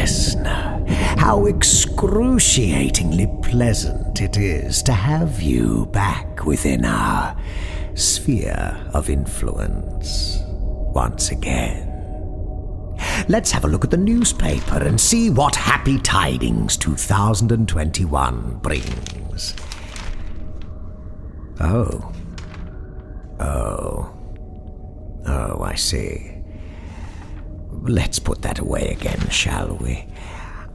listener, how excruciatingly pleasant it is to have you back within our sphere of influence once again. Let's have a look at the newspaper and see what happy tidings 2021 brings. Oh, I see. Let's put that away again, shall we?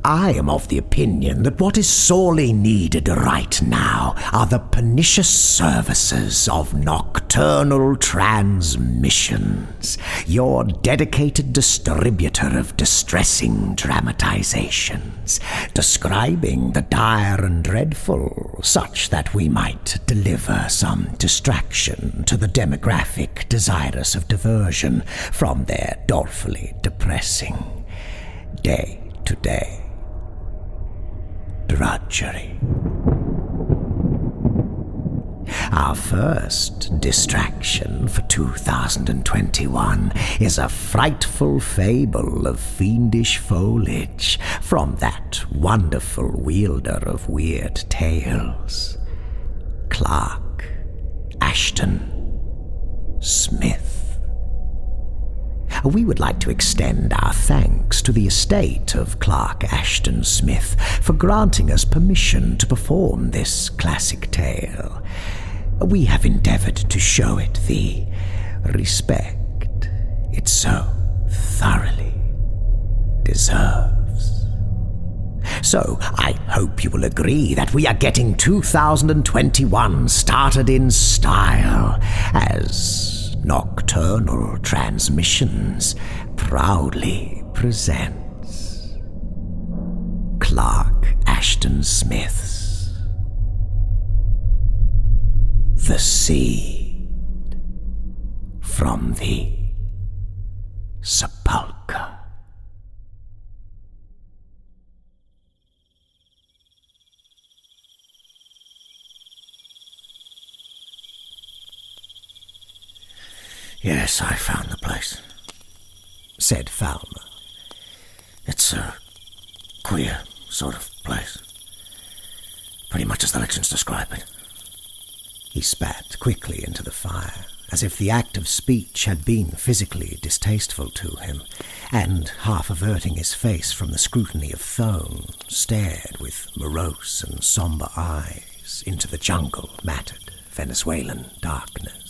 I am of the opinion that what is sorely needed right now are the pernicious services of Nocturnal Transmissions, your dedicated distributor of distressing dramatizations, describing the dire and dreadful, such that we might deliver some distraction to the demographic desirous of diversion from their dolefully depressing day-to-day drudgery. Our first distraction for 2021 is a frightful fable of fiendish foliage from that wonderful wielder of weird tales, Clark Ashton Smith. We would like to extend our thanks to the estate of Clark Ashton Smith for granting us permission to perform this classic tale. We have endeavored to show it the respect it so thoroughly deserves. So I hope you will agree that we are getting 2021 started in style as Nocturnal Transmissions proudly presents Clark Ashton Smith's The Seed from the Sepulchre. Yes, I found the place, said Falmer. It's a queer sort of place. Pretty much as the legends describe it. He spat quickly into the fire, as if the act of speech had been physically distasteful to him, and, half averting his face from the scrutiny of Thone, stared with morose and sombre eyes into the jungle-matted Venezuelan darkness.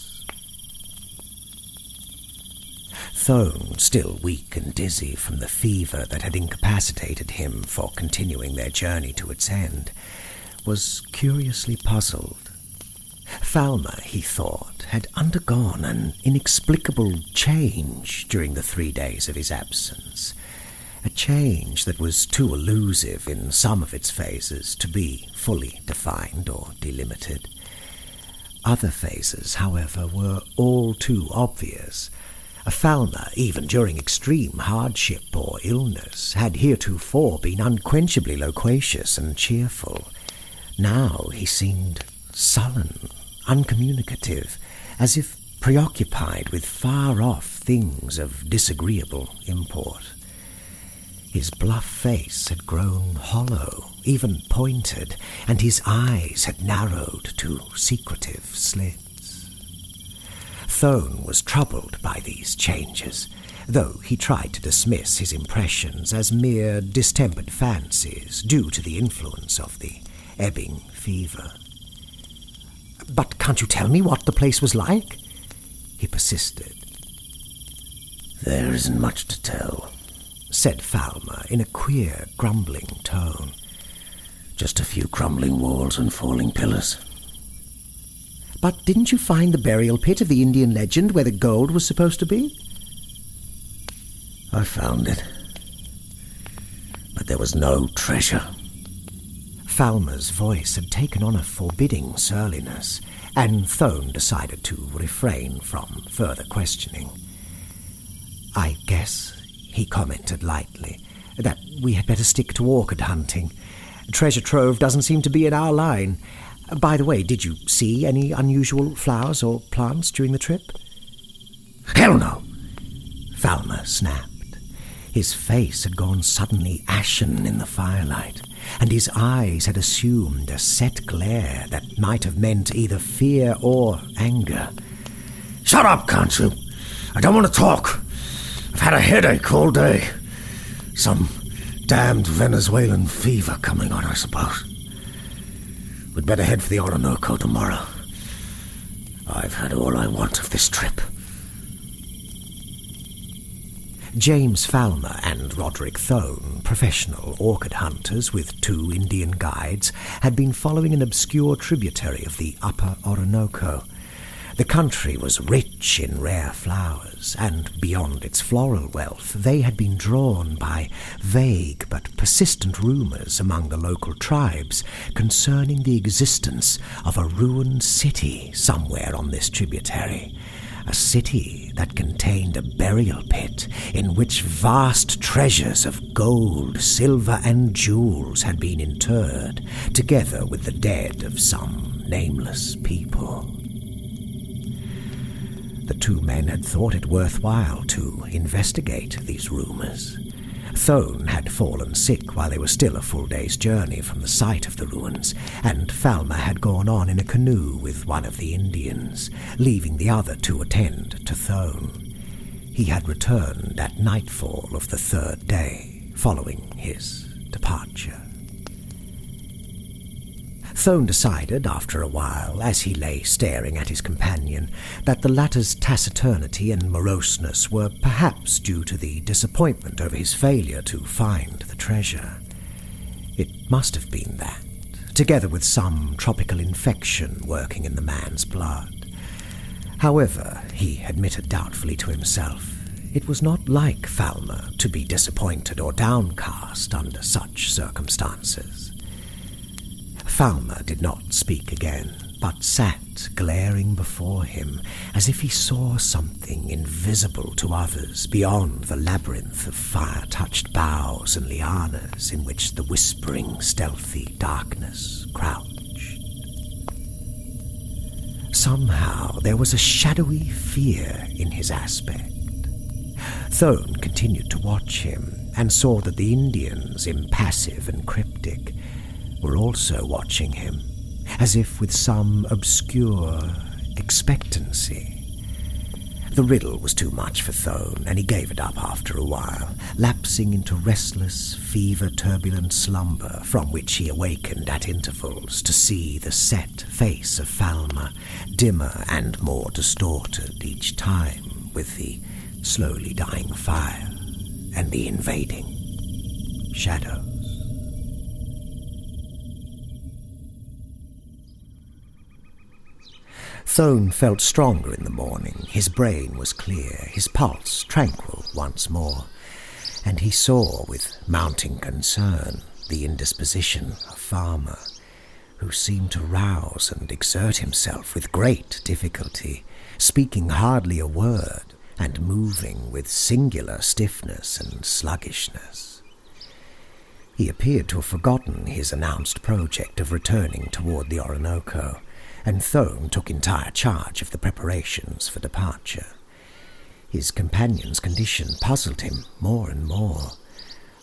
Thone, still weak and dizzy from the fever that had incapacitated him for continuing their journey to its end, was curiously puzzled. Falmer, he thought, had undergone an inexplicable change during the 3 days of his absence, a change that was too elusive in some of its phases to be fully defined or delimited. Other phases, however, were all too obvious. Falmer, even during extreme hardship or illness, had heretofore been unquenchably loquacious and cheerful. Now he seemed sullen, uncommunicative, as if preoccupied with far-off things of disagreeable import. His bluff face had grown hollow, even pointed, and his eyes had narrowed to secretive slits. Thone was troubled by these changes, though he tried to dismiss his impressions as mere distempered fancies due to the influence of the ebbing fever. "But can't you tell me what the place was like?" he persisted. "There isn't much to tell," said Falmer in a queer, grumbling tone. "Just a few crumbling walls and falling pillars." "But didn't you find the burial pit of the Indian legend where the gold was supposed to be?" "I found it, but there was no treasure." Falmer's voice had taken on a forbidding surliness, and Thone decided to refrain from further questioning. "I guess," he commented lightly, "that we had better stick to orchid hunting. Treasure trove doesn't seem to be in our line. By the way, did you see any unusual flowers or plants during the trip?" "Hell no!" Falmer snapped. His face had gone suddenly ashen in the firelight, and his eyes had assumed a set glare that might have meant either fear or anger. Shut up, can't you? I don't want to talk. I've had a headache all day. Some damned Venezuelan fever coming on, I suppose. We'd better head for the Orinoco tomorrow. I've had all I want of this trip. James Falmer and Roderick Thone, professional orchid hunters with 2 Indian guides, had been following an obscure tributary of the upper Orinoco. The country was rich in rare flowers, and beyond its floral wealth, they had been drawn by vague but persistent rumours among the local tribes concerning the existence of a ruined city somewhere on this tributary. A city that contained a burial pit in which vast treasures of gold, silver, and jewels had been interred, together with the dead of some nameless people. The 2 men had thought it worthwhile to investigate these rumours. Thone had fallen sick while they were still a full day's journey from the site of the ruins, and Falmer had gone on in a canoe with one of the Indians, leaving the other to attend to Thone. He had returned at nightfall of the 3rd day, following his departure. Thone decided, after a while, as he lay staring at his companion, that the latter's taciturnity and moroseness were perhaps due to the disappointment over his failure to find the treasure. It must have been that, together with some tropical infection working in the man's blood. However, he admitted doubtfully to himself, it was not like Falmer to be disappointed or downcast under such circumstances. Falmer did not speak again, but sat glaring before him as if he saw something invisible to others beyond the labyrinth of fire-touched boughs and lianas in which the whispering, stealthy darkness crouched. Somehow there was a shadowy fear in his aspect. Thone continued to watch him and saw that the Indians, impassive and cryptic, were also watching him, as if with some obscure expectancy. The riddle was too much for Thone, and he gave it up after a while, lapsing into restless, fever-turbulent slumber from which he awakened at intervals to see the set face of Falmer, dimmer and more distorted each time with the slowly dying fire and the invading shadows. Thone felt stronger in the morning. His brain was clear, his pulse tranquil once more, and he saw with mounting concern the indisposition of Falmer, who seemed to rouse and exert himself with great difficulty, speaking hardly a word and moving with singular stiffness and sluggishness. He appeared to have forgotten his announced project of returning toward the Orinoco, and Thone took entire charge of the preparations for departure. His companion's condition puzzled him more and more.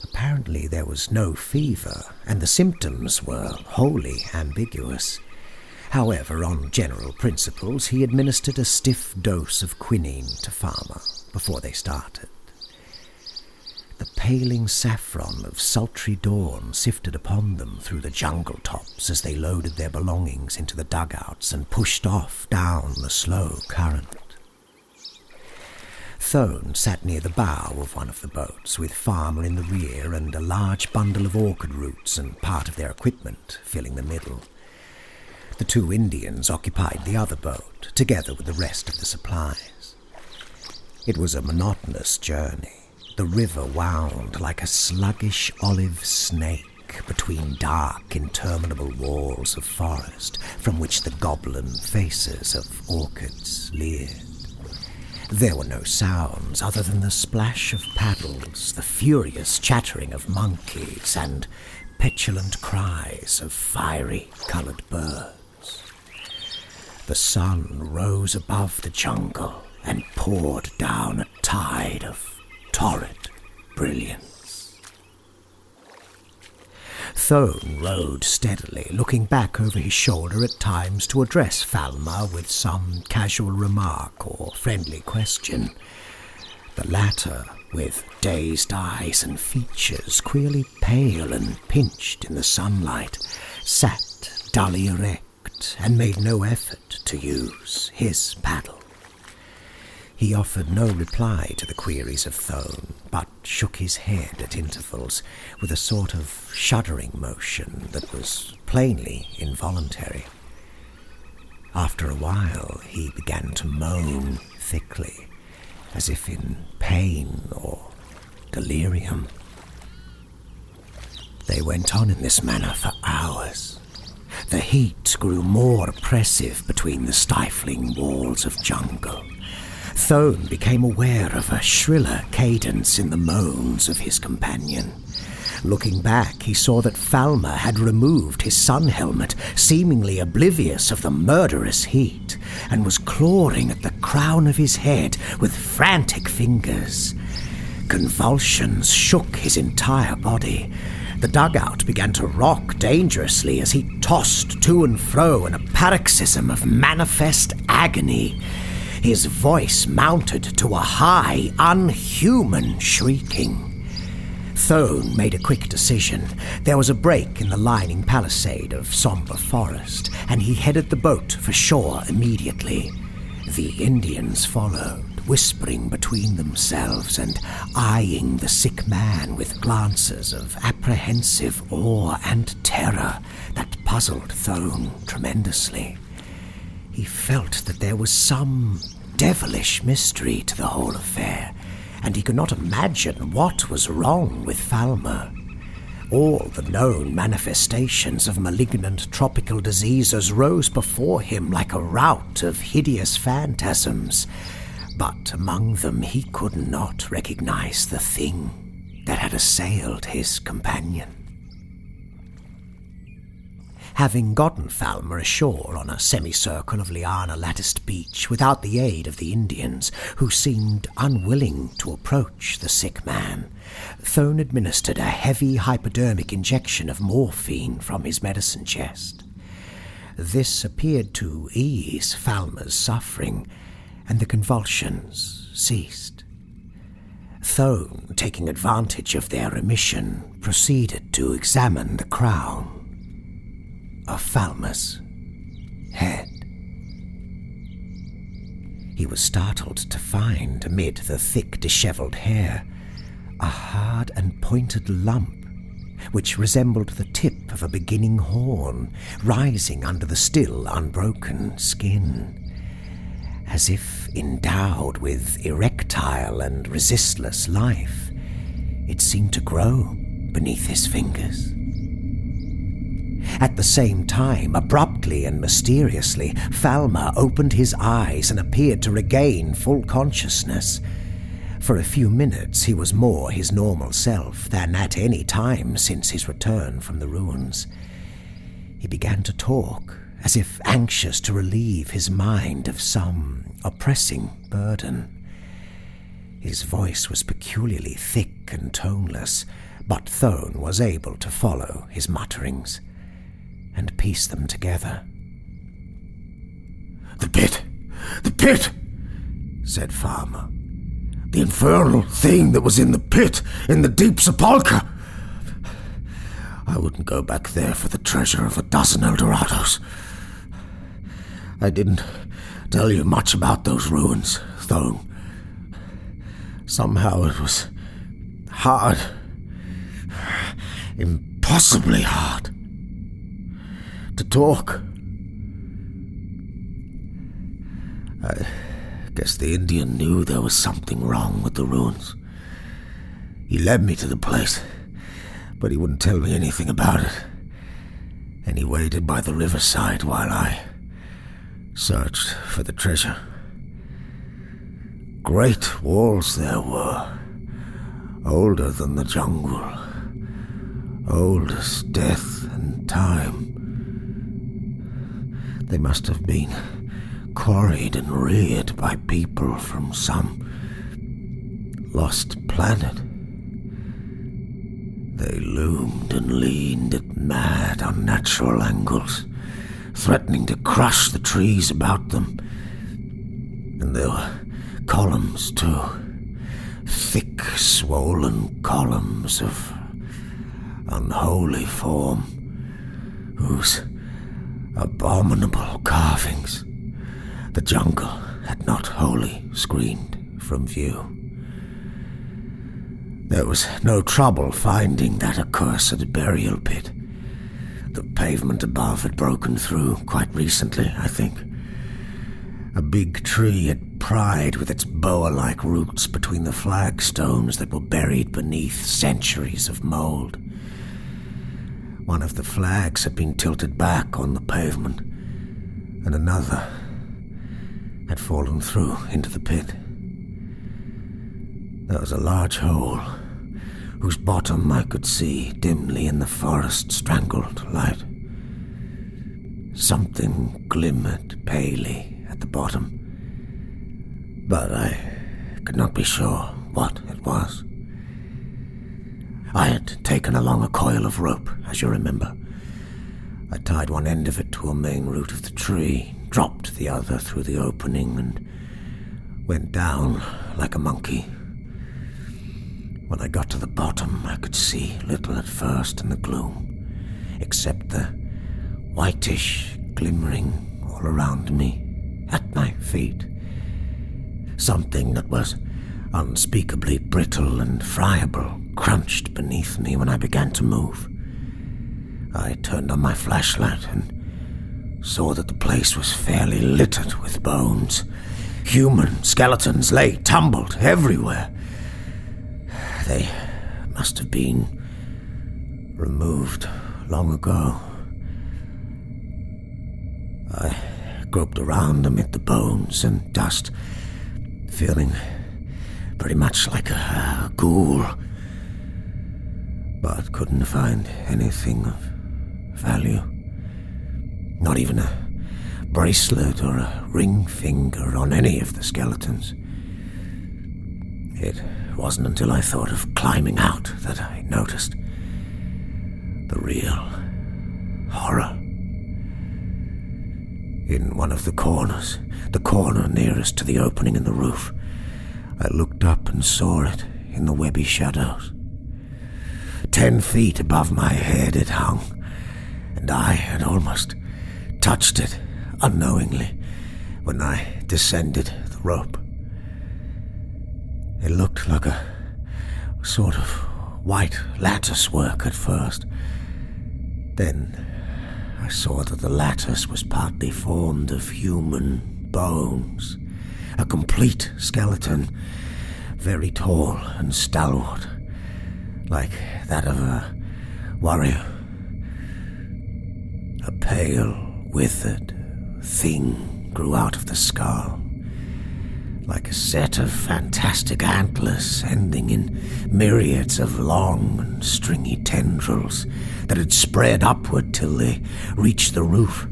Apparently there was no fever, and the symptoms were wholly ambiguous. However, on general principles, he administered a stiff dose of quinine to Falmer before they started. The paling saffron of sultry dawn sifted upon them through the jungle tops as they loaded their belongings into the dugouts and pushed off down the slow current. Thone sat near the bow of one of the boats, with Falmer in the rear and a large bundle of orchid roots and part of their equipment filling the middle. The 2 Indians occupied the other boat, together with the rest of the supplies. It was a monotonous journey. The river wound like a sluggish olive snake between dark, interminable walls of forest from which the goblin faces of orchids leered. There were no sounds other than the splash of paddles, the furious chattering of monkeys, and petulant cries of fiery-coloured birds. The sun rose above the jungle and poured down a tide of torrid brilliance. Thone rode steadily, looking back over his shoulder at times to address Falmer with some casual remark or friendly question. The latter, with dazed eyes and features queerly pale and pinched in the sunlight, sat dully erect and made no effort to use his paddle. He offered no reply to the queries of Thone, but shook his head at intervals with a sort of shuddering motion that was plainly involuntary. After a while, he began to moan thickly, as if in pain or delirium. They went on in this manner for hours. The heat grew more oppressive between the stifling walls of jungle. Thone became aware of a shriller cadence in the moans of his companion. Looking back, he saw that Falmer had removed his sun helmet, seemingly oblivious of the murderous heat, and was clawing at the crown of his head with frantic fingers. Convulsions shook his entire body. The dugout began to rock dangerously as he tossed to and fro in a paroxysm of manifest agony. His voice mounted to a high, unhuman shrieking. Thone made a quick decision. There was a break in the lining palisade of somber forest, and he headed the boat for shore immediately. The Indians followed, whispering between themselves and eyeing the sick man with glances of apprehensive awe and terror that puzzled Thone tremendously. He felt that there was some devilish mystery to the whole affair, and he could not imagine what was wrong with Falmer. All the known manifestations of malignant tropical diseases rose before him like a rout of hideous phantasms, but among them he could not recognize the thing that had assailed his companion. Having gotten Falmer ashore on a semicircle of liana-latticed beach without the aid of the Indians, who seemed unwilling to approach the sick man, Thone administered a heavy hypodermic injection of morphine from his medicine chest. This appeared to ease Falmer's suffering, and the convulsions ceased. Thone, taking advantage of their remission, proceeded to examine the crown of Falmer's head. He was startled to find, amid the thick, dishevelled hair, a hard and pointed lump which resembled the tip of a beginning horn, rising under the still unbroken skin. As if endowed with erectile and resistless life, it seemed to grow beneath his fingers. At the same time, abruptly and mysteriously, Falmer opened his eyes and appeared to regain full consciousness. For a few minutes he was more his normal self than at any time since his return from the ruins. He began to talk, as if anxious to relieve his mind of some oppressing burden. His voice was peculiarly thick and toneless, but Thone was able to follow his mutterings and piece them together. The pit! The pit! Said Falmer. The infernal thing that was in the pit, in the deep Sepulchre! I wouldn't go back there for the treasure of 12 Eldorados. I didn't tell you much about those ruins, Thone. Somehow it was hard. Impossibly hard. To talk. I guess the Indian knew there was something wrong with the ruins. He led me to the place, but he wouldn't tell me anything about it. And he waited by the riverside while I searched for the treasure. Great walls there were, older than the jungle, old as death and time. They must have been quarried and reared by people from some lost planet. They loomed and leaned at mad, unnatural angles, threatening to crush the trees about them. And there were columns, too. Thick, swollen columns of unholy form, whose abominable carvings the jungle had not wholly screened from view. There was no trouble finding that accursed burial pit. The pavement above had broken through quite recently, I think. A big tree had pried with its boa-like roots between the flagstones that were buried beneath centuries of mold. One of the flags had been tilted back on the pavement, and another had fallen through into the pit. There was a large hole, whose bottom I could see dimly in the forest-strangled light. Something glimmered palely at the bottom, but I could not be sure what it was. I had taken along a coil of rope, as you remember. I tied one end of it to a main root of the tree, dropped the other through the opening, and went down like a monkey. When I got to the bottom, I could see little at first in the gloom, except the whitish glimmering all around me, at my feet. Something that was unspeakably brittle and friable crunched beneath me when I began to move. I turned on my flashlight and saw that the place was fairly littered with bones. Human skeletons lay tumbled everywhere. They must have been removed long ago. I groped around amid the bones and dust, feeling pretty much like a ghoul, but couldn't find anything of value. Not even a bracelet or a ring finger on any of the skeletons. It wasn't until I thought of climbing out that I noticed the real horror. In one of the corners, the corner nearest to the opening in the roof, I looked up and saw it in the webby shadows. 10 feet above my head it hung, and I had almost touched it unknowingly when I descended the rope. It looked like a sort of white lattice work at first. Then I saw that the lattice was partly formed of human bones, a complete skeleton, very tall and stalwart, like that of a warrior. A pale, withered thing grew out of the skull, like a set of fantastic antlers ending in myriads of long and stringy tendrils that had spread upward till they reached the roof.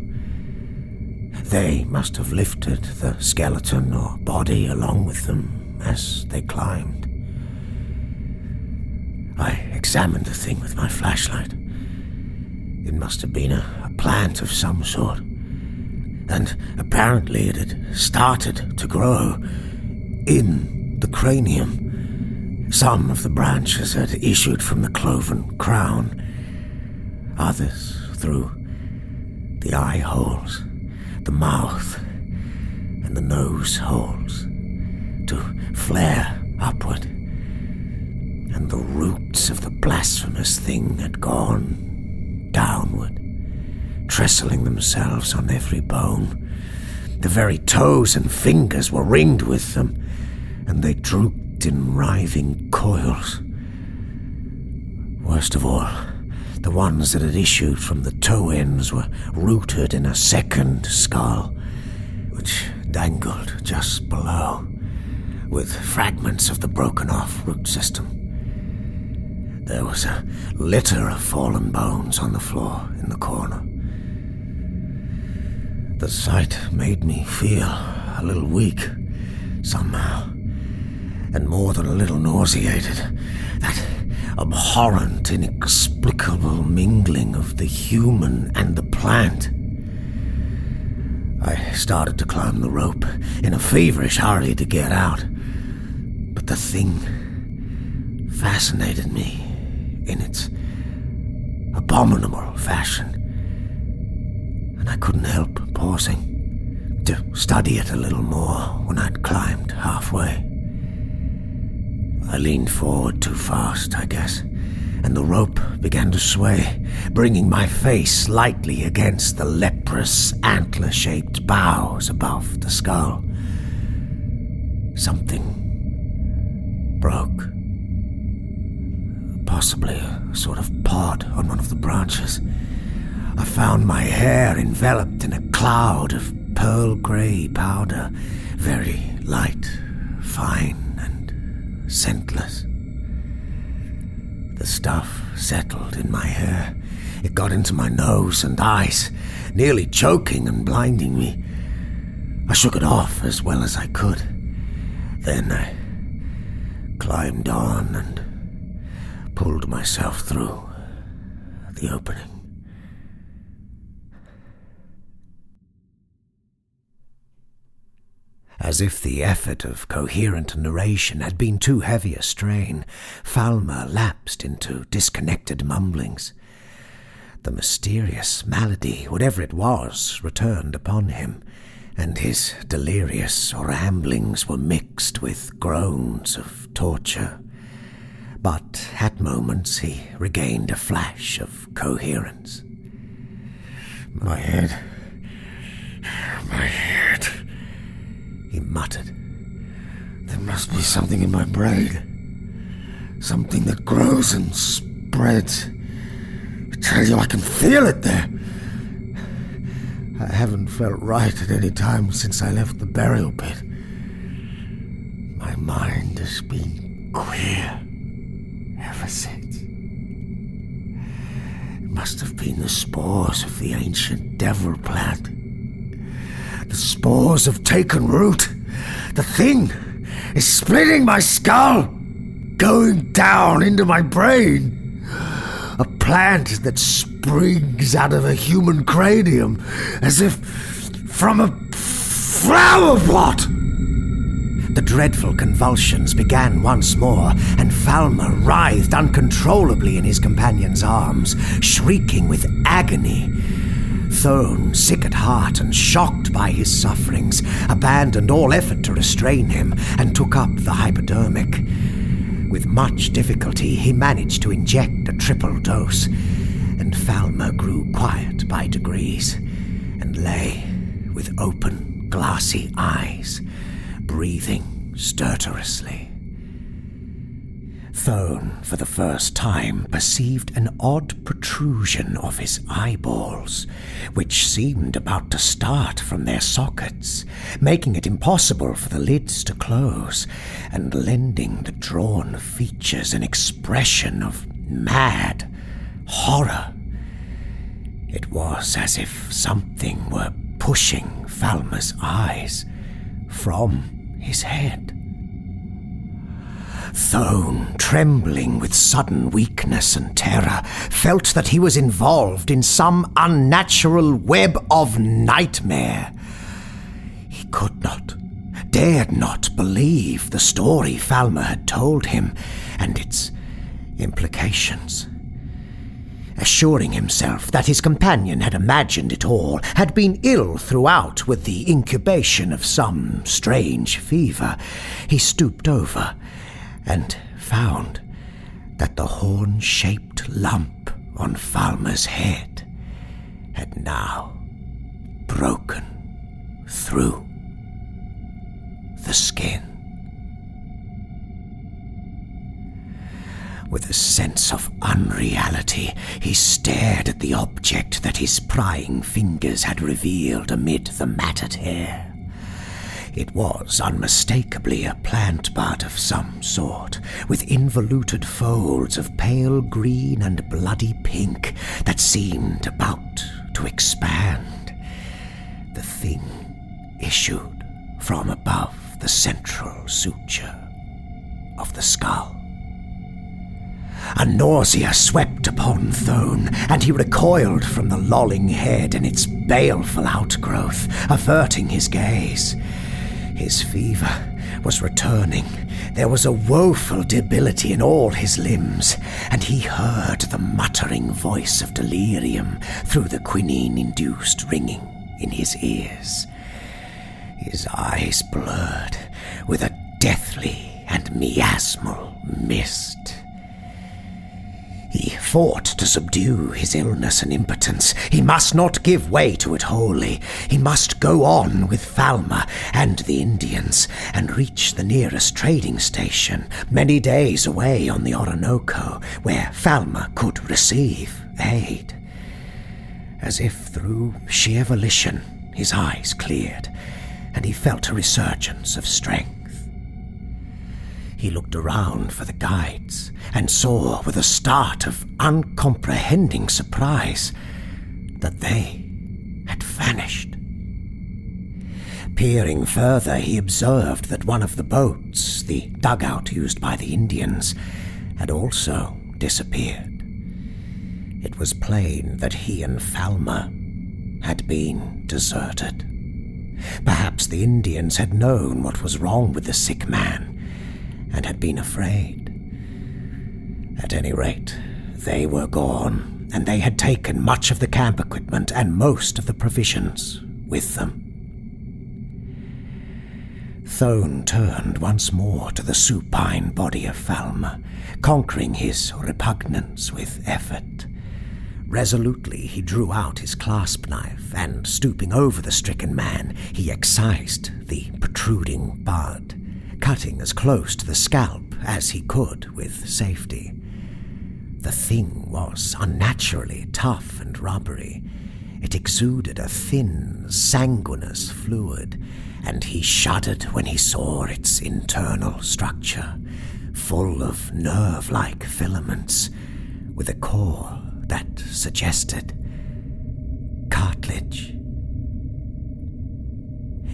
They must have lifted the skeleton or body along with them as they climbed. I examined the thing with my flashlight. It must have been a plant of some sort, and apparently it had started to grow in the cranium. Some of the branches had issued from the cloven crown, others through the eye holes, the mouth, and the nose holes, to flare upward. And the roots of the blasphemous thing had gone downward, trestling themselves on every bone. The very toes and fingers were ringed with them, and they drooped in writhing coils. Worst of all, the ones that had issued from the toe ends were rooted in a second skull, which dangled just below, with fragments of the broken-off root system. There was a litter of fallen bones on the floor in the corner. The sight made me feel a little weak, somehow, and more than a little nauseated. That abhorrent, inexplicable mingling of the human and the plant. I started to climb the rope in a feverish hurry to get out, but the thing fascinated me in its abominable fashion, and I couldn't help pausing to study it a little more when I'd climbed halfway. I leaned forward too fast, I guess, and the rope began to sway, bringing my face lightly against the leprous, antler-shaped boughs above the skull. Something broke. Possibly a sort of pod on one of the branches. I found my hair enveloped in a cloud of pearl grey powder, very light, fine, and scentless. The stuff settled in my hair. It got into my nose and eyes, nearly choking and blinding me. I shook it off as well as I could. Then I climbed on and pulled myself through the opening. As if the effort of coherent narration had been too heavy a strain, Falmer lapsed into disconnected mumblings. The mysterious malady, whatever it was, returned upon him, and his delirious ramblings were mixed with groans of torture. But at moments he regained a flash of coherence. My head, he muttered. There must be something in my brain. Something that grows and spreads. I tell you, I can feel it there. I haven't felt right at any time since I left the burial pit. My mind has been queer ever since. It must have been the spores of the ancient devil plant. The spores have taken root. The thing is splitting my skull, going down into my brain. A plant that springs out of a human cranium as if from a flower pot. The dreadful convulsions began once more, and Falmer writhed uncontrollably in his companion's arms, shrieking with agony. Thone, sick at heart and shocked by his sufferings, abandoned all effort to restrain him and took up the hypodermic. With much difficulty, he managed to inject a triple dose, and Falmer grew quiet by degrees and lay with open, glassy eyes, breathing stertorously. Thone, for the first time, perceived an odd protrusion of his eyeballs, which seemed about to start from their sockets, making it impossible for the lids to close, and lending the drawn features an expression of mad horror. It was as if something were pushing Falmer's eyes from his head. Thone, trembling with sudden weakness and terror, felt that he was involved in some unnatural web of nightmare. He could not, dared not believe the story Falmer had told him and its implications. Assuring himself that his companion had imagined it all, had been ill throughout with the incubation of some strange fever, he stooped over and found that the horn-shaped lump on Falmer's head had now broken through the skin. With a sense of unreality, he stared at the object that his prying fingers had revealed amid the matted hair. It was unmistakably a plant bud of some sort, with involuted folds of pale green and bloody pink that seemed about to expand. The thing issued from above the central suture of the skull. A nausea swept upon Thone, and he recoiled from the lolling head and its baleful outgrowth, averting his gaze. His fever was returning. There was a woeful debility in all his limbs, and he heard the muttering voice of delirium through the quinine-induced ringing in his ears. His eyes blurred with a deathly and miasmal mist. He fought to subdue his illness and impotence. He must not give way to it wholly. He must go on with Falmer and the Indians and reach the nearest trading station, many days away on the Orinoco, where Falmer could receive aid. As if through sheer volition, his eyes cleared, and he felt a resurgence of strength. He looked around for the guides and saw with a start of uncomprehending surprise that they had vanished. Peering further, he observed that one of the boats, the dugout used by the Indians, had also disappeared. It was plain that he and Falmer had been deserted. Perhaps the Indians had known what was wrong with the sick man and had been afraid. At any rate, they were gone, and they had taken much of the camp equipment and most of the provisions with them. Thone turned once more to the supine body of Falmer, conquering his repugnance with effort. Resolutely he drew out his clasp knife, and stooping over the stricken man, he excised the protruding bud, cutting as close to the scalp as he could with safety. The thing was unnaturally tough and rubbery. It exuded a thin, sanguineous fluid, and he shuddered when he saw its internal structure, full of nerve-like filaments, with a core that suggested cartilage.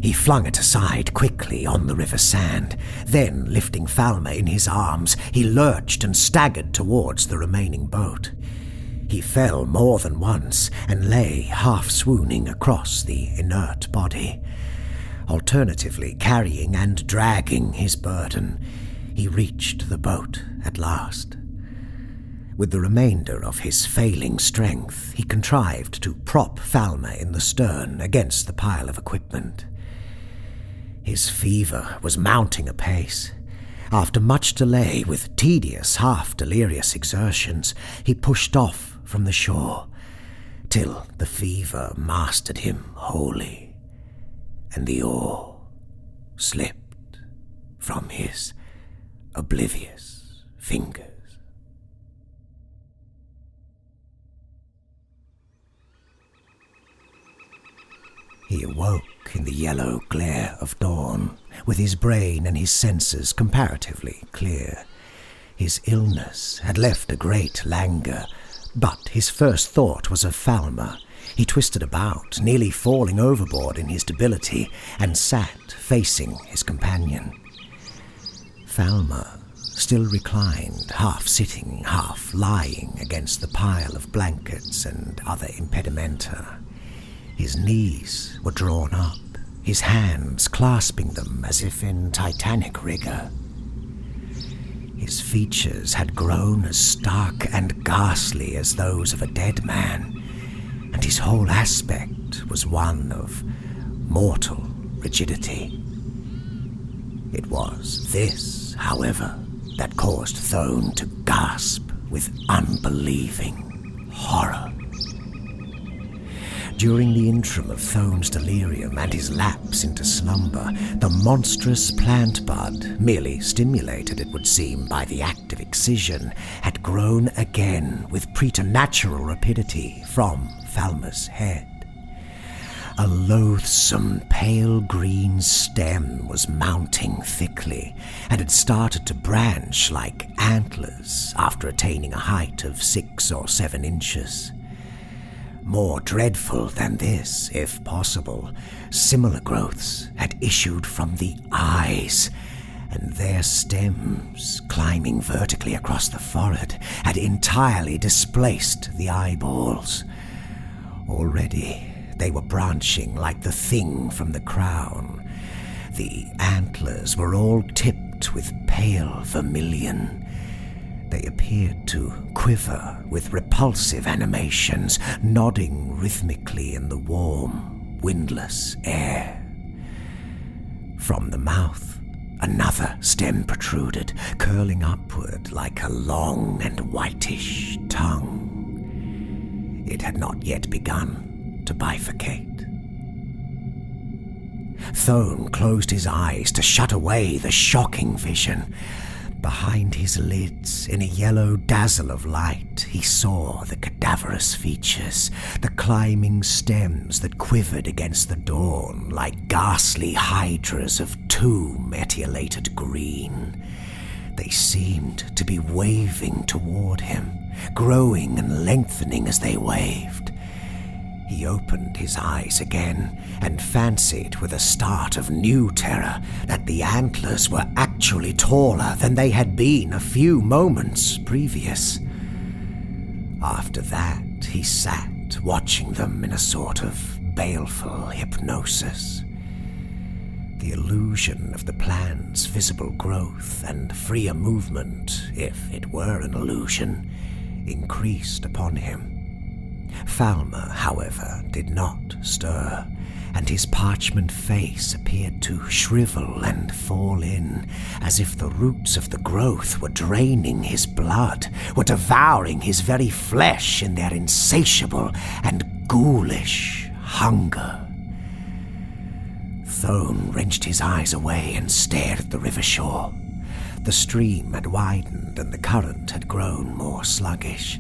He flung it aside quickly on the river sand. Then, lifting Falmer in his arms, he lurched and staggered towards the remaining boat. He fell more than once and lay half-swooning across the inert body. Alternatively carrying and dragging his burden, he reached the boat at last. With the remainder of his failing strength, he contrived to prop Falmer in the stern against the pile of equipment. His fever was mounting apace. After much delay, with tedious, half-delirious exertions, he pushed off from the shore, till the fever mastered him wholly, and the oar slipped from his oblivious fingers. He awoke in the yellow glare of dawn, with his brain and his senses comparatively clear. His illness had left a great languor, but his first thought was of Falmer. He twisted about, nearly falling overboard in his debility, and sat facing his companion. Falmer still reclined, half sitting, half lying against the pile of blankets and other impedimenta. His knees were drawn up, his hands clasping them as if in titanic rigor. His features had grown as stark and ghastly as those of a dead man, and his whole aspect was one of mortal rigidity. It was this, however, that caused Thone to gasp with unbelieving horror. During the interim of Thone's delirium and his lapse into slumber, the monstrous plant bud, merely stimulated, it would seem, by the act of excision, had grown again with preternatural rapidity from Falmer's head. A loathsome pale green stem was mounting thickly, and had started to branch like antlers after attaining a height of 6 or 7 inches. More dreadful than this, if possible, similar growths had issued from the eyes, and their stems, climbing vertically across the forehead, had entirely displaced the eyeballs. Already they were branching like the thing from the crown. The antlers were all tipped with pale vermilion. They appeared to quiver with repulsive animations, nodding rhythmically in the warm, windless air. From the mouth, another stem protruded, curling upward like a long and whitish tongue. It had not yet begun to bifurcate. Thone closed his eyes to shut away the shocking vision. Behind his lids, in a yellow dazzle of light, he saw the cadaverous features, the climbing stems that quivered against the dawn like ghastly hydras of tomb etiolated green. They seemed to be waving toward him, growing and lengthening as they waved. He opened his eyes again and fancied with a start of new terror that the antlers were actually taller than they had been a few moments previous. After that, he sat watching them in a sort of baleful hypnosis. The illusion of the plan's visible growth and freer movement, if it were an illusion, increased upon him. Falmer, however, did not stir, and his parchment face appeared to shrivel and fall in, as if the roots of the growth were draining his blood, were devouring his very flesh in their insatiable and ghoulish hunger. Thone wrenched his eyes away and stared at the river shore. The stream had widened and the current had grown more sluggish.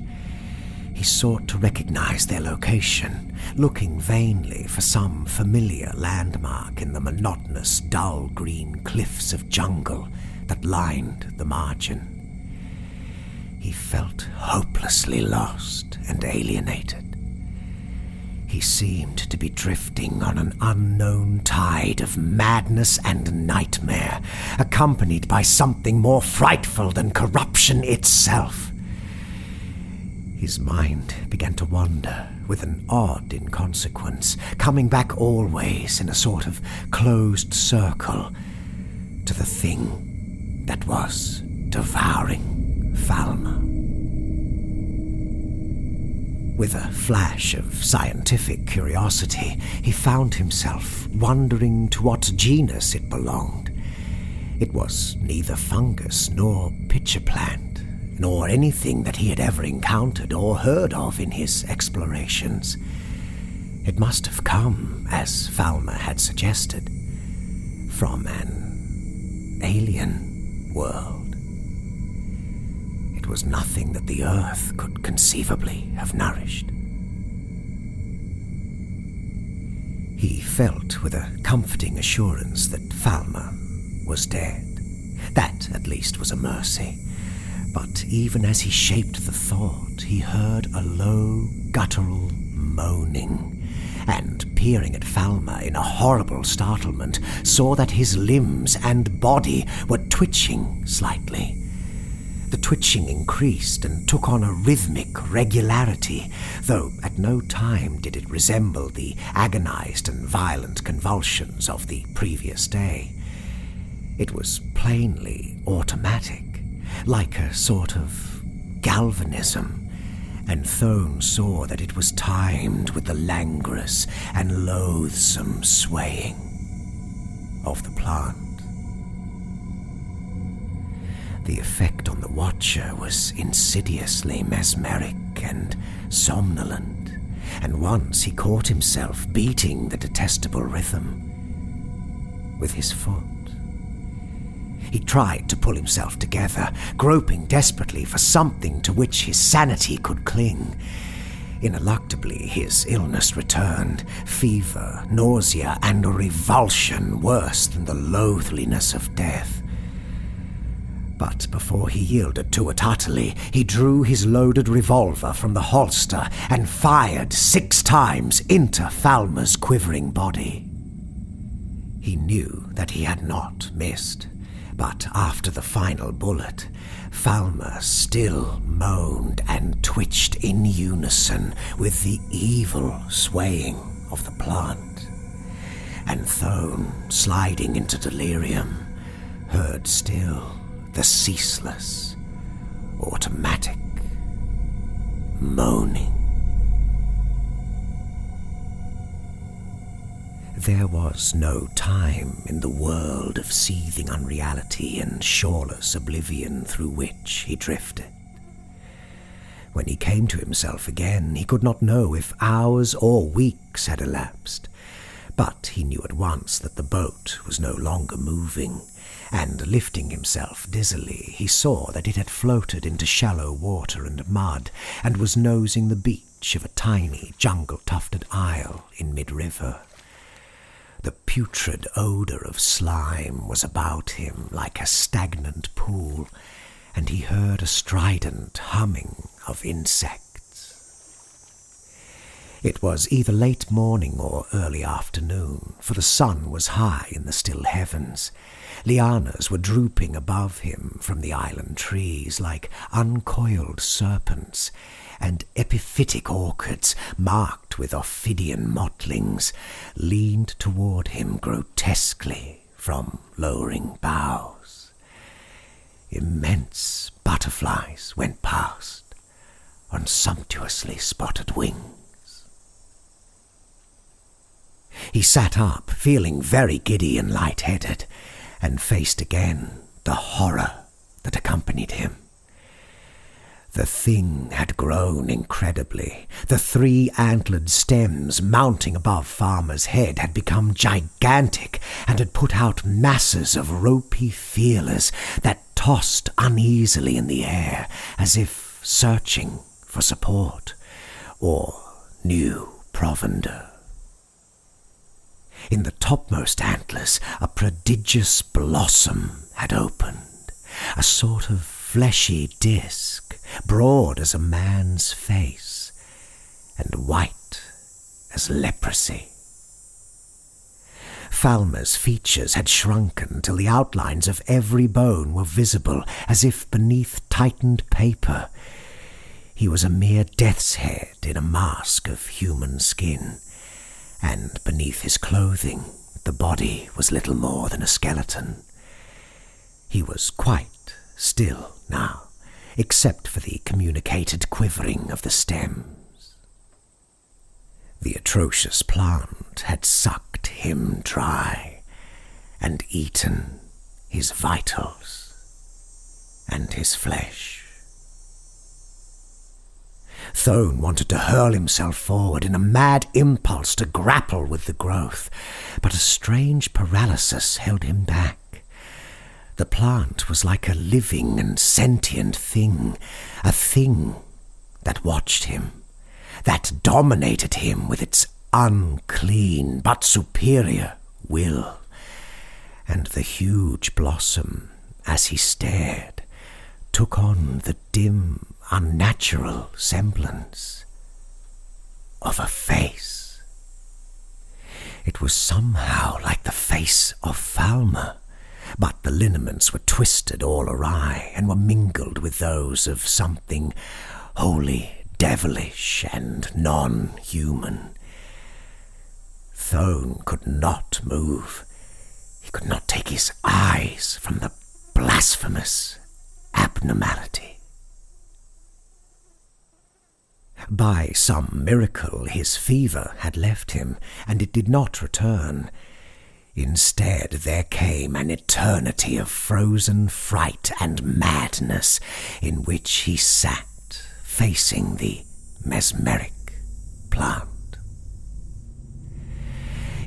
He sought to recognize their location, looking vainly for some familiar landmark in the monotonous, dull green cliffs of jungle that lined the margin. He felt hopelessly lost and alienated. He seemed to be drifting on an unknown tide of madness and nightmare, accompanied by something more frightful than corruption itself. His mind began to wander with an odd inconsequence, coming back always in a sort of closed circle to the thing that was devouring Falmer. With a flash of scientific curiosity, he found himself wondering to what genus it belonged. It was neither fungus nor pitcher plant, nor anything that he had ever encountered or heard of in his explorations. It must have come, as Falmer had suggested, from an alien world. It was nothing that the earth could conceivably have nourished. He felt with a comforting assurance that Falmer was dead. That, at least, was a mercy. But even as he shaped the thought, he heard a low, guttural moaning, and, peering at Falmer in a horrible startlement, saw that his limbs and body were twitching slightly. The twitching increased and took on a rhythmic regularity, though at no time did it resemble the agonized and violent convulsions of the previous day. It was plainly automatic, like a sort of galvanism, and Thone saw that it was timed with the languorous and loathsome swaying of the plant. The effect on the watcher was insidiously mesmeric and somnolent, and once he caught himself beating the detestable rhythm with his foot. He tried to pull himself together, groping desperately for something to which his sanity could cling. Ineluctably, his illness returned, fever, nausea, and a revulsion worse than the loathliness of death. But before he yielded to it utterly, he drew his loaded revolver from the holster and fired 6 times into Falmer's quivering body. He knew that he had not missed, But after the final bullet, Falmer still moaned and twitched in unison with the evil swaying of the plant. And Thone, sliding into delirium, heard still the ceaseless, automatic moaning. There was no time in the world of seething unreality and shoreless oblivion through which he drifted. When he came to himself again, he could not know if hours or weeks had elapsed, but he knew at once that the boat was no longer moving, and lifting himself dizzily, he saw that it had floated into shallow water and mud, and was nosing the beach of a tiny jungle-tufted isle in mid-river. The putrid odour of slime was about him like a stagnant pool, and he heard a strident humming of insects. It was either late morning or early afternoon, for the sun was high in the still heavens. Lianas were drooping above him from the island trees like uncoiled serpents, and epiphytic orchids, marked with ophidian mottlings, leaned toward him grotesquely from lowering boughs. Immense butterflies went past on sumptuously spotted wings. He sat up, feeling very giddy and light-headed, and faced again the horror that accompanied him. The thing had grown incredibly. The 3 antlered stems mounting above Falmer's head had become gigantic and had put out masses of ropey feelers that tossed uneasily in the air as if searching for support or new provender. In the topmost antlers, a prodigious blossom had opened, a sort of fleshy disc, broad as a man's face, and white as leprosy. Falmer's features had shrunken till the outlines of every bone were visible, as if beneath tightened paper. He was a mere death's head in a mask of human skin, and beneath his clothing the body was little more than a skeleton. He was quite still now, except for the communicated quivering of the stems. The atrocious plant had sucked him dry and eaten his vitals and his flesh. Thone wanted to hurl himself forward in a mad impulse to grapple with the growth, but a strange paralysis held him back. The plant was like a living and sentient thing, a thing that watched him, that dominated him with its unclean but superior will. And the huge blossom, as he stared, took on the dim, unnatural semblance of a face. It was somehow like the face of Falmer, but the lineaments were twisted all awry and were mingled with those of something wholly devilish and non-human. Thone could not move. He could not take his eyes from the blasphemous abnormality. By some miracle his fever had left him, and it did not return. Instead, there came an eternity of frozen fright and madness in which he sat, facing the mesmeric plant.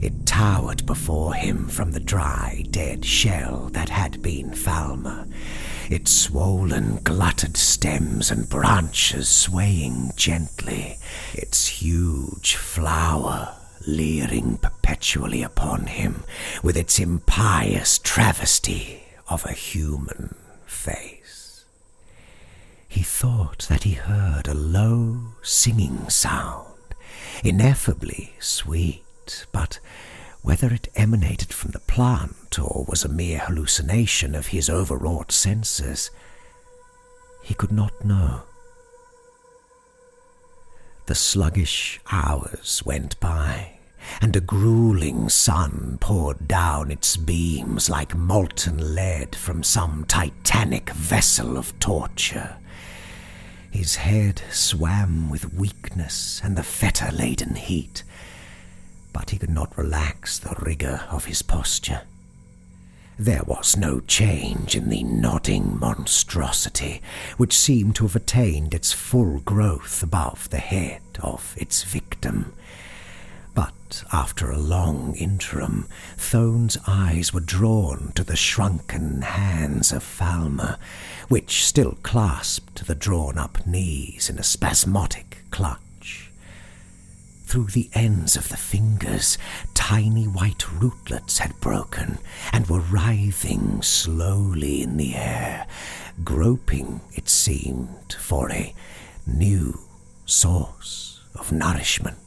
It towered before him from the dry, dead shell that had been Falmer, its swollen, glutted stems and branches swaying gently, its huge flower leering perpetually upon him with its impious travesty of a human face. He thought that he heard a low singing sound, ineffably sweet, but Whether it emanated from the plant or was a mere hallucination of his overwrought senses, he could not know. The sluggish hours went by, and a grueling sun poured down its beams like molten lead from some titanic vessel of torture. His head swam with weakness and the fetter-laden heat, but he could not relax the rigour of his posture. There was no change in the nodding monstrosity, which seemed to have attained its full growth above the head of its victim. But after a long interim, Thone's eyes were drawn to the shrunken hands of Falmer, which still clasped the drawn-up knees in a spasmodic clutch. Through the ends of the fingers, tiny white rootlets had broken and were writhing slowly in the air, groping, it seemed, for a new source of nourishment.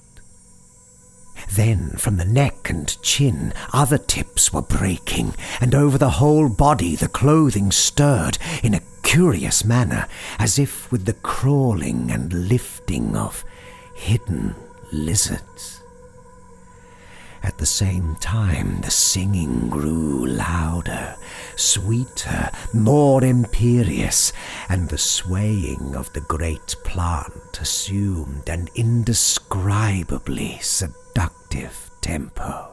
Then, from the neck and chin, other tips were breaking, and over the whole body the clothing stirred in a curious manner, as if with the crawling and lifting of hidden lizards. At the same time, the singing grew louder, sweeter, more imperious, and the swaying of the great plant assumed an indescribably seductive tempo.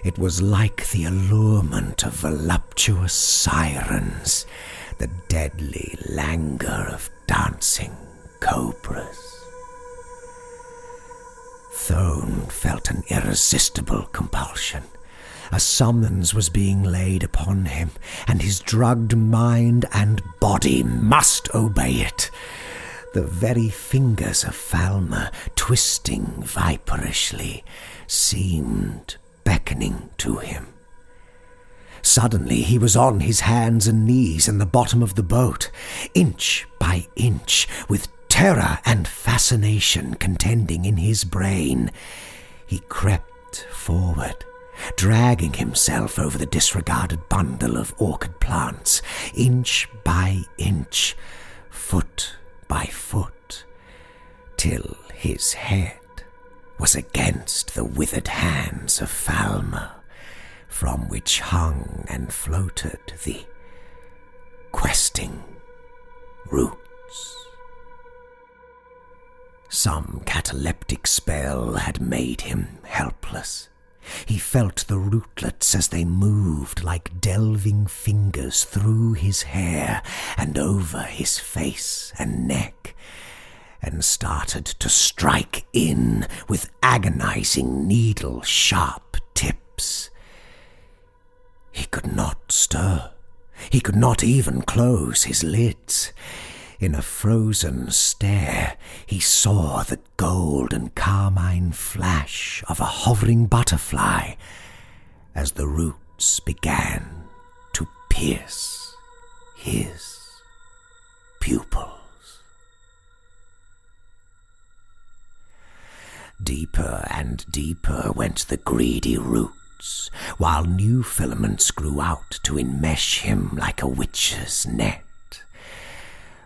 It was like the allurement of voluptuous sirens, the deadly languor of dancing cobras. Thone felt an irresistible compulsion. A summons was being laid upon him, and his drugged mind and body must obey it. The very fingers of Falmer, twisting viperishly, seemed beckoning to him. Suddenly he was on his hands and knees in the bottom of the boat, inch by inch, with terror and fascination contending in his brain. He crept forward, dragging himself over the disregarded bundle of orchid plants, inch by inch, foot by foot, till his head was against the withered hands of Falmer, from which hung and floated the questing roots. Some cataleptic spell had made him helpless. He felt the rootlets as they moved like delving fingers through his hair and over his face and neck, and started to strike in with agonizing needle-sharp tips. He could not stir. He could not even close his lids. In a frozen stare, he saw the gold and carmine flash of a hovering butterfly as the roots began to pierce his pupils. Deeper and deeper went the greedy roots, while new filaments grew out to enmesh him like a witch's net.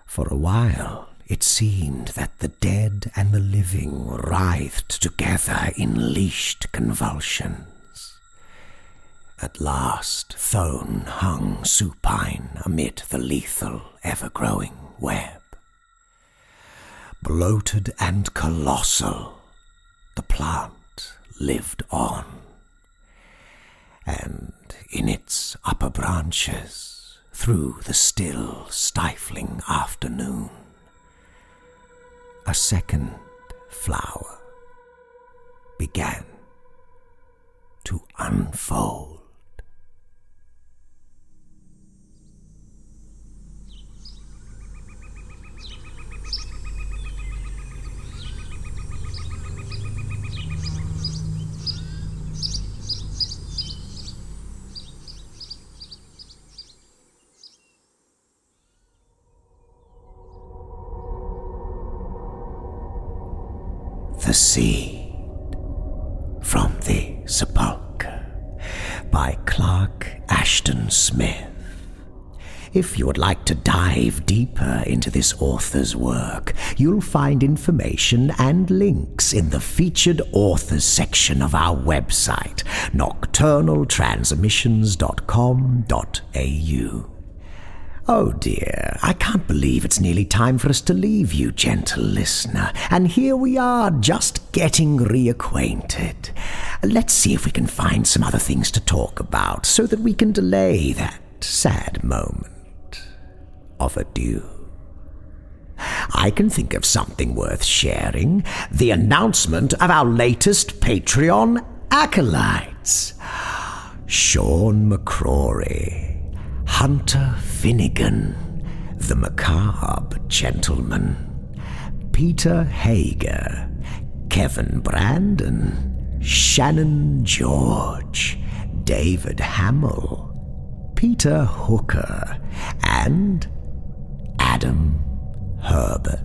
For a while, it seemed that the dead and the living writhed together in leashed convulsions. At last, Thone hung supine amid the lethal, ever-growing web. Bloated and colossal, the plant lived on, and in its upper branches, through the still, stifling afternoon, a second flower began to unfold. The seed from the Sepulchre. by Clark Ashton Smith. If you would like to dive deeper into this author's work, you'll find information and links in the featured authors section of our website, nocturnaltransmissions.com.au. Oh dear, I can't believe it's nearly time for us to leave you, gentle listener, and here we are just getting reacquainted. Let's see if we can find some other things to talk about so that we can delay that sad moment of adieu. I can think of something worth sharing: the announcement of our latest Patreon acolytes. Sean McCrory, Hunter Finnegan, the Macabre Gentleman, Peter Hager, Kevin Brandon, Shannon George, David Hamill, Peter Hooker, and Adam Herbert.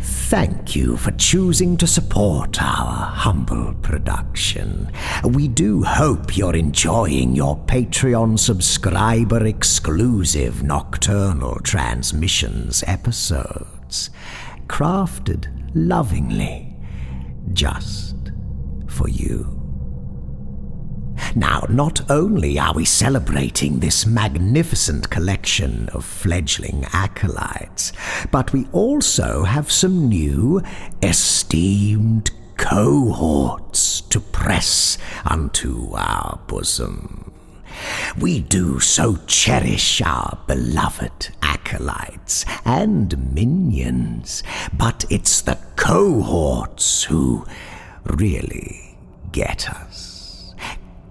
Thank you for choosing to support our humble production. We do hope you're enjoying your Patreon subscriber-exclusive Nocturnal Transmissions episodes, crafted lovingly just for you. Now, not only are we celebrating this magnificent collection of fledgling acolytes, but we also have some new esteemed cohorts to press unto our bosom. We do so cherish our beloved acolytes and minions, but it's the cohorts who really get us.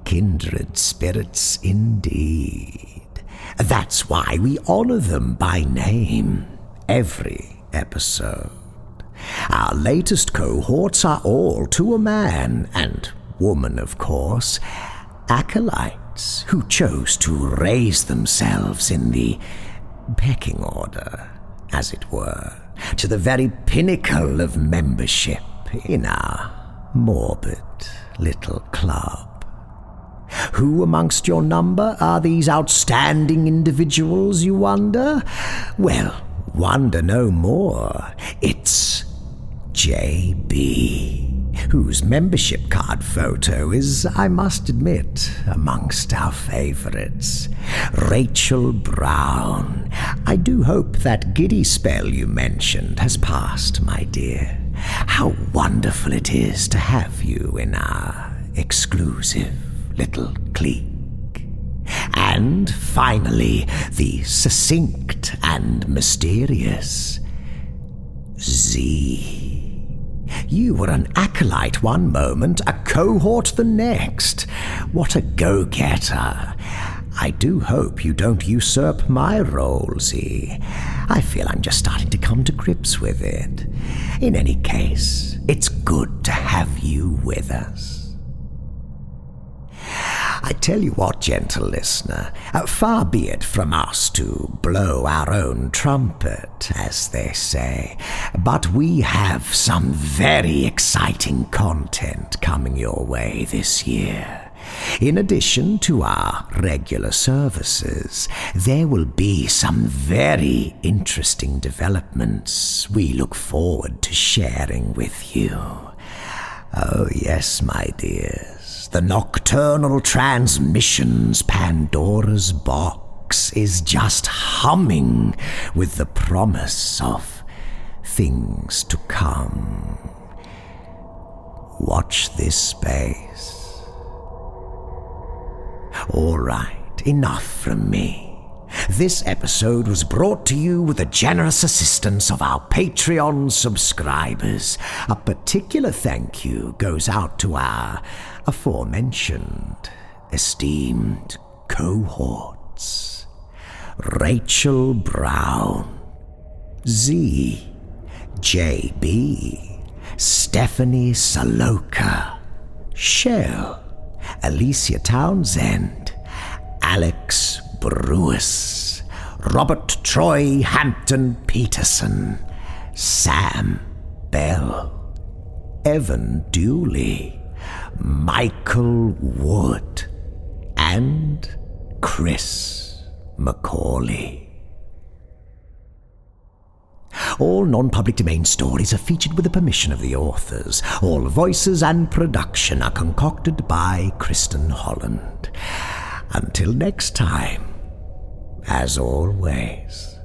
Kindred spirits indeed. That's why we honor them by name every episode. Our latest cohorts are all, to a man and woman of course, acolytes who chose to raise themselves in the pecking order, as it were, to the very pinnacle of membership in our morbid little club. Who amongst your number are these outstanding individuals, you wonder? Well, wonder no more. It's JB, whose membership card photo is, I must admit, amongst our favorites. Rachel Brown. I do hope that giddy spell you mentioned has passed, my dear. How wonderful it is to have you in our exclusive little clique. And finally, the succinct and mysterious Z. You were an acolyte one moment, a cohort the next. What a go-getter. I do hope you don't usurp my role, Z. I feel I'm just starting to come to grips with it. In any case, it's good to have you with us. I tell you what, gentle listener, far be it from us to blow our own trumpet, as they say, but we have some very exciting content coming your way this year. In addition to our regular services, there will be some very interesting developments we look forward to sharing with you. Oh yes, my dears. The Nocturnal Transmissions Pandora's box is just humming with the promise of things to come. Watch this space. All right, enough from me. This episode was brought to you with the generous assistance of our Patreon subscribers. A particular thank you goes out to our aforementioned esteemed cohorts: Rachel Brown, Z, JB, Stephanie Saloka, Shell, Alicia Townsend, Alex Brewis, Robert Troy Hampton Peterson, Sam Bell, Evan Dooley, Michael Wood, and Chris Macaulay. All non-public domain stories are featured with the permission of the authors. All voices and production are concocted by Kristin Holland. Until next time, as always,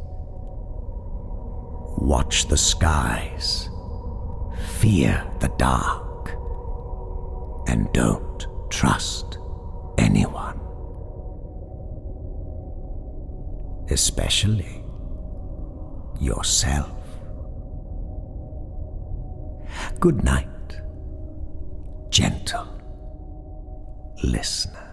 watch the skies, fear the dark, and don't trust anyone, especially yourself. Good night, gentle listener.